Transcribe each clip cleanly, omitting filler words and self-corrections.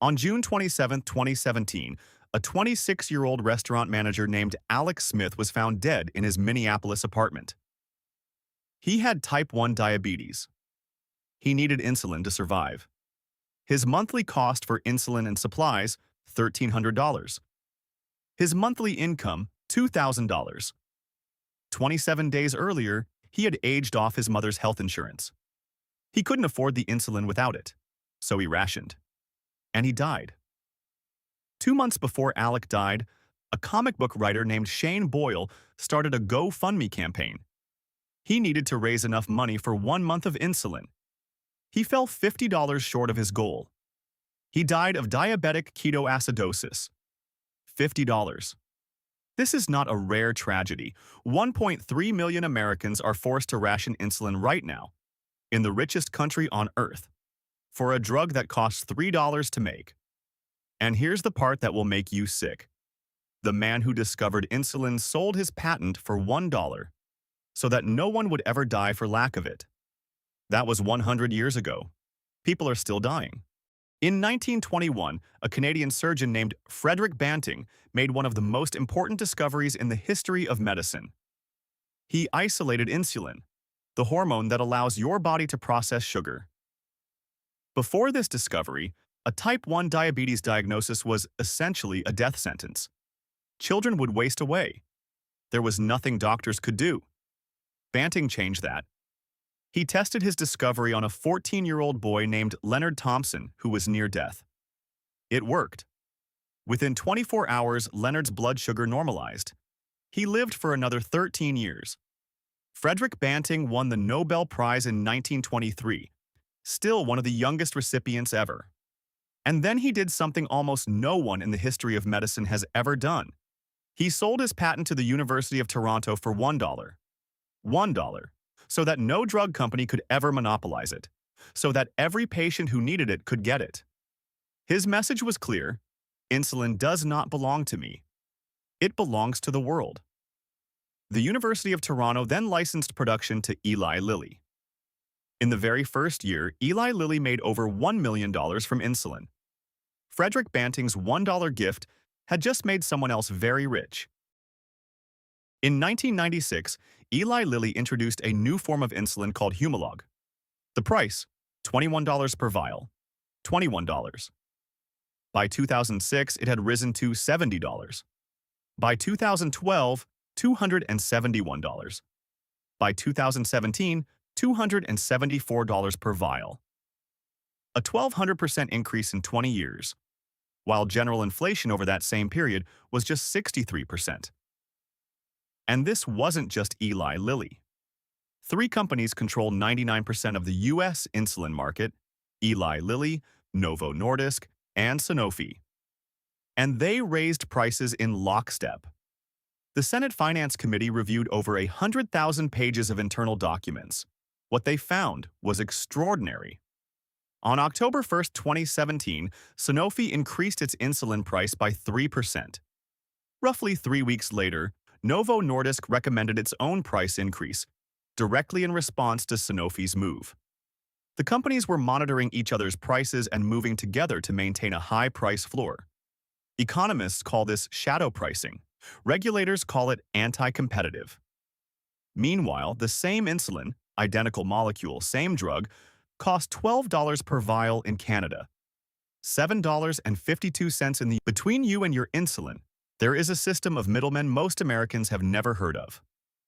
On June 27, 2017, a 26-year-old restaurant manager named Alec Smith was found dead in his Minneapolis apartment. He had type 1 diabetes. He needed insulin to survive. His monthly cost for insulin and supplies, $1,300. His monthly income, $2,000. 27 days earlier, he had aged off his mother's health insurance. He couldn't afford the insulin without it, so he rationed. And he died. 2 months before Alec died, a comic book writer named Shane Boyle started a GoFundMe campaign. He needed to raise enough money for 1 month of insulin. He fell $50 short of his goal. He died of diabetic ketoacidosis. $50. This is not a rare tragedy. 1.3 million Americans are forced to ration insulin right now, in the richest country on earth, for a drug that costs $3 to make. And here's the part that will make you sick. The man who discovered insulin sold his patent for $1, so that no one would ever die for lack of it. That was 100 years ago. People are still dying. In 1921, a Canadian surgeon named Frederick Banting made one of the most important discoveries in the history of medicine. He isolated insulin, the hormone that allows your body to process sugar. Before this discovery, a type 1 diabetes diagnosis was essentially a death sentence. Children would waste away. There was nothing doctors could do. Banting changed that. He tested his discovery on a 14-year-old boy named Leonard Thompson, who was near death. It worked. Within 24 hours, Leonard's blood sugar normalized. He lived for another 13 years. Frederick Banting won the Nobel Prize in 1923, still one of the youngest recipients ever. And then he did something almost no one in the history of medicine has ever done. He sold his patent to the University of Toronto for $1. $1. So that no drug company could ever monopolize it, so that every patient who needed it could get it. His message was clear: insulin does not belong to me. It belongs to the world. The University of Toronto then licensed production to Eli Lilly. In the very first year, Eli Lilly made over $1 million from insulin. Frederick Banting's $1 gift had just made someone else very rich. In 1996, Eli Lilly introduced a new form of insulin called Humalog. The price, $21 per vial. $21. By 2006, it had risen to $70. By 2012, $271. By 2017, $274 per vial. A 1,200% increase in 20 years, while general inflation over that same period was just 63%. And this wasn't just Eli Lilly. 3 companies control 99% of the U.S. insulin market: Eli Lilly, Novo Nordisk, and Sanofi. And they raised prices in lockstep. The Senate Finance Committee reviewed over 100,000 pages of internal documents. What they found was extraordinary. On October 1, 2017, Sanofi increased its insulin price by 3%. Roughly 3 weeks later, Novo Nordisk recommended its own price increase, directly in response to Sanofi's move. The companies were monitoring each other's prices and moving together to maintain a high price floor. Economists call this shadow pricing. Regulators call it anti-competitive. Meanwhile, the same insulin, identical molecule, same drug, cost $12 per vial in Canada, $7.52 in the between you and your insulin. There is a system of middlemen most Americans have never heard of.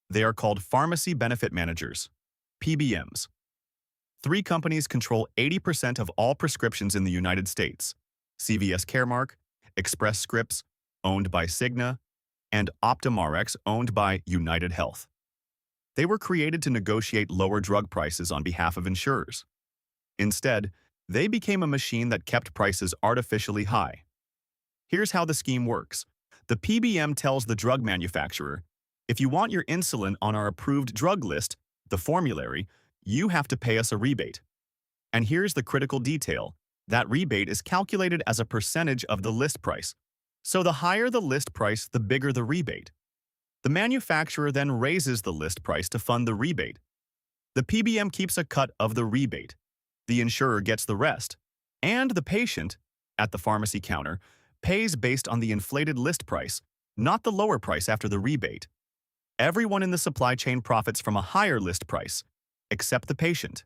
They are called pharmacy benefit managers, PBMs. 3 companies control 80% of all prescriptions in the United States: CVS Caremark, Express Scripts, owned by Cigna, and OptumRx, owned by United Health. They were created to negotiate lower drug prices on behalf of insurers. Instead, they became a machine that kept prices artificially high. Here's how the scheme works. The PBM tells the drug manufacturer, if you want your insulin on our approved drug list, the formulary, you have to pay us a rebate. And here's the critical detail. That rebate is calculated as a percentage of the list price. So the higher the list price, the bigger the rebate. The manufacturer then raises the list price to fund the rebate. The PBM keeps a cut of the rebate. The insurer gets the rest. And the patient, at the pharmacy counter, pays based on the inflated list price, not the lower price after the rebate. Everyone in the supply chain profits from a higher list price, except the patient.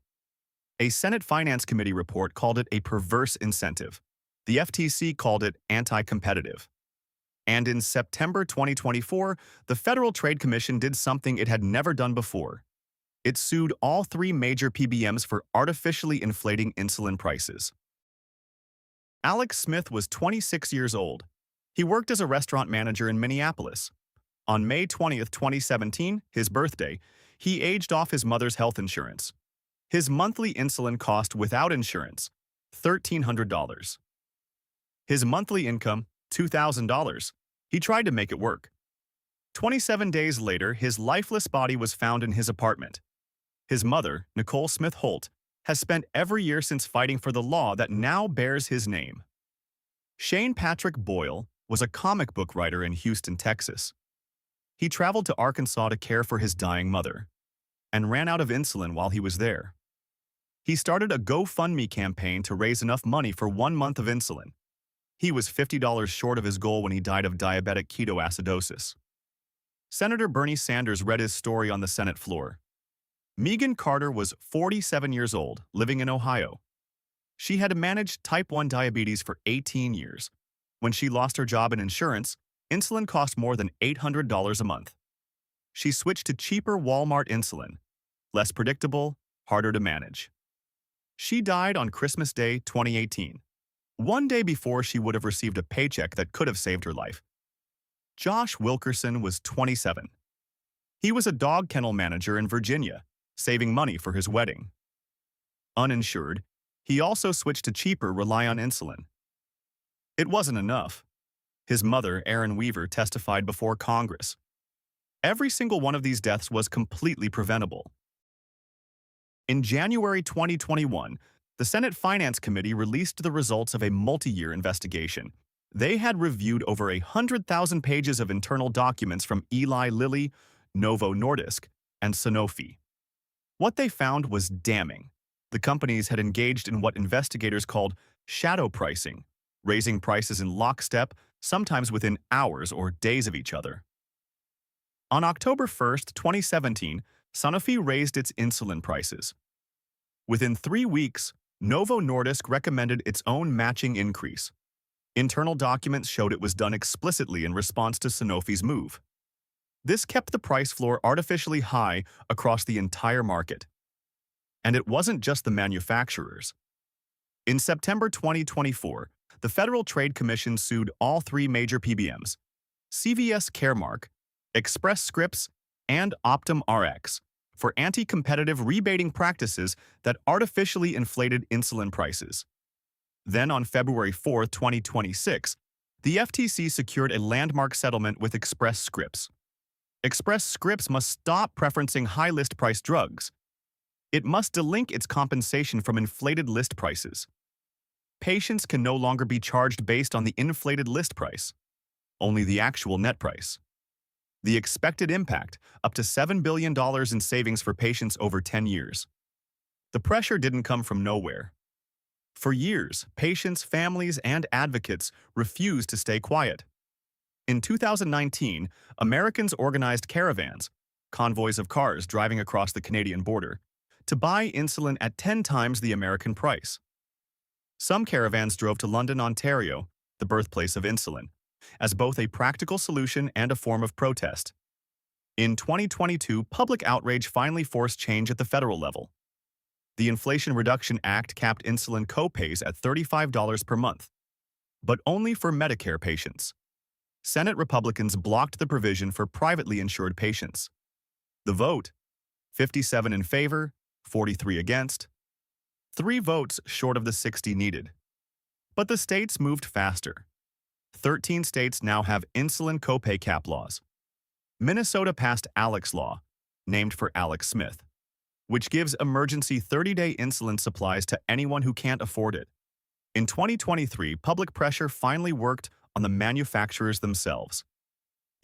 A Senate Finance Committee report called it a perverse incentive. The FTC called it anti-competitive. And in September 2024, the Federal Trade Commission did something it had never done before. It sued all three major PBMs for artificially inflating insulin prices. Alec Smith was 26 years old. He worked as a restaurant manager in Minneapolis. On May 20th, 2017, his birthday, he aged off his mother's health insurance. His monthly insulin cost without insurance, $1,300. His monthly income, $2,000. He tried to make it work. 27 days later, his lifeless body was found in his apartment. His mother, Nicole Smith Holt, has spent every year since fighting for the law that now bears his name. Shane Patrick Boyle was a comic book writer in Houston, Texas. He traveled to Arkansas to care for his dying mother and ran out of insulin while he was there. He started a GoFundMe campaign to raise enough money for 1 month of insulin. He was $50 short of his goal when he died of diabetic ketoacidosis. Senator Bernie Sanders read his story on the Senate floor. Meaghan Carter was 47 years old, living in Ohio. She had managed type 1 diabetes for 18 years. When she lost her job in insurance, insulin cost more than $800 a month. She switched to cheaper Walmart insulin, less predictable, harder to manage. She died on Christmas Day 2018, one day before she would have received a paycheck that could have saved her life. Josh Wilkerson was 27. He was a dog kennel manager in Virginia, saving money for his wedding. Uninsured, he also switched to cheaper rely-on insulin. It wasn't enough. His mother, Erin Weaver, testified before Congress. Every single one of these deaths was completely preventable. In January 2021, the Senate Finance Committee released the results of a multi-year investigation. They had reviewed over 100,000 pages of internal documents from Eli Lilly, Novo Nordisk, and Sanofi. What they found was damning. The companies had engaged in what investigators called shadow pricing, raising prices in lockstep, sometimes within hours or days of each other. On October 1st, 2017, Sanofi raised its insulin prices. Within 3 weeks, Novo Nordisk recommended its own matching increase. Internal documents showed it was done explicitly in response to Sanofi's move. This kept the price floor artificially high across the entire market. And it wasn't just the manufacturers. In September 2024, the Federal Trade Commission sued all three major PBMs, CVS Caremark, Express Scripts, and Optum Rx, for anti-competitive rebating practices that artificially inflated insulin prices. Then on February 4, 2026, the FTC secured a landmark settlement with Express Scripts. Express Scripts must stop preferencing high list price drugs. It must delink its compensation from inflated list prices. Patients can no longer be charged based on the inflated list price, only the actual net price. The expected impact, up to $7 billion in savings for patients over 10 years. The pressure didn't come from nowhere. For years, patients, families, and advocates refused to stay quiet. In 2019, Americans organized caravans, convoys of cars driving across the Canadian border, to buy insulin at 10 times the American price. Some caravans drove to London, Ontario, the birthplace of insulin, as both a practical solution and a form of protest. In 2022, public outrage finally forced change at the federal level. The Inflation Reduction Act capped insulin co-pays at $35 per month, but only for Medicare patients. Senate Republicans blocked the provision for privately insured patients. The vote: 57 in favor, 43 against. 3 votes short of the 60 needed. But the states moved faster. 13 states now have insulin copay cap laws. Minnesota passed Alec's Law, named for Alec Smith, which gives emergency 30-day insulin supplies to anyone who can't afford it. In 2023, public pressure finally worked on the manufacturers themselves.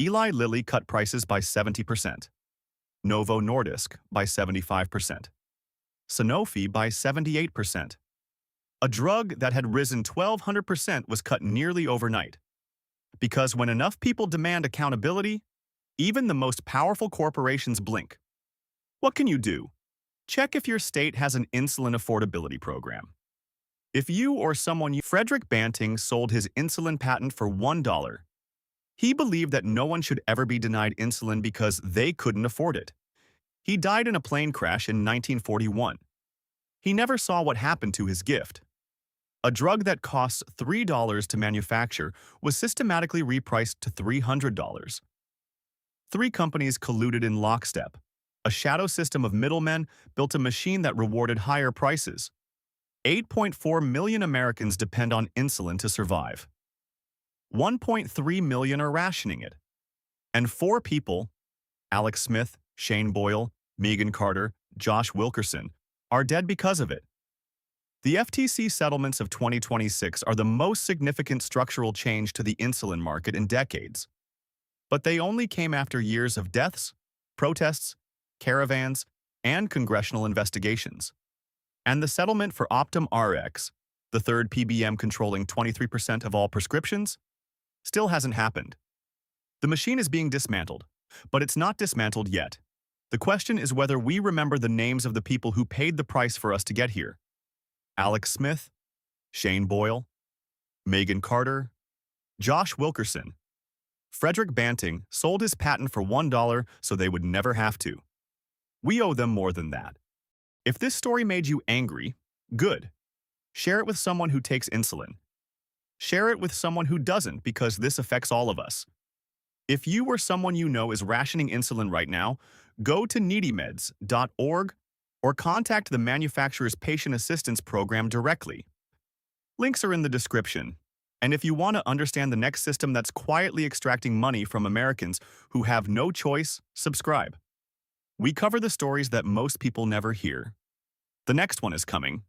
Eli Lilly cut prices by 70%, Novo Nordisk by 75%, Sanofi by 78%. A drug that had risen 1,200% was cut nearly overnight. Because when enough people demand accountability, even the most powerful corporations blink. What can you do? Check if your state has an insulin affordability program. If you or someone Frederick Banting sold his insulin patent for $1. He believed that no one should ever be denied insulin because they couldn't afford it. He died in a plane crash in 1941. He never saw what happened to his gift. A drug that costs $3 to manufacture was systematically repriced to $300. Three companies colluded in lockstep. A shadow system of middlemen built a machine that rewarded higher prices. 8.4 million Americans depend on insulin to survive. 1.3 million are rationing it. And 4 people, Alec Smith, Shane Boyle, Meaghan Carter, Josh Wilkerson, are dead because of it. The FTC settlements of 2026 are the most significant structural change to the insulin market in decades. But they only came after years of deaths, protests, caravans, and congressional investigations. And the settlement for Optum Rx, the third PBM controlling 23% of all prescriptions, still hasn't happened. The machine is being dismantled, but it's not dismantled yet. The question is whether we remember the names of the people who paid the price for us to get here. Alec Smith, Shane Boyle, Meaghan Carter, Josh Wilkerson. Frederick Banting sold his patent for $1 so they would never have to. We owe them more than that. If this story made you angry, good. Share it with someone who takes insulin. Share it with someone who doesn't, because this affects all of us. If you or someone you know is rationing insulin right now, go to needymeds.org or contact the manufacturer's patient assistance program directly. Links are in the description. And if you want to understand the next system that's quietly extracting money from Americans who have no choice, subscribe. We cover the stories that most people never hear. The next one is coming.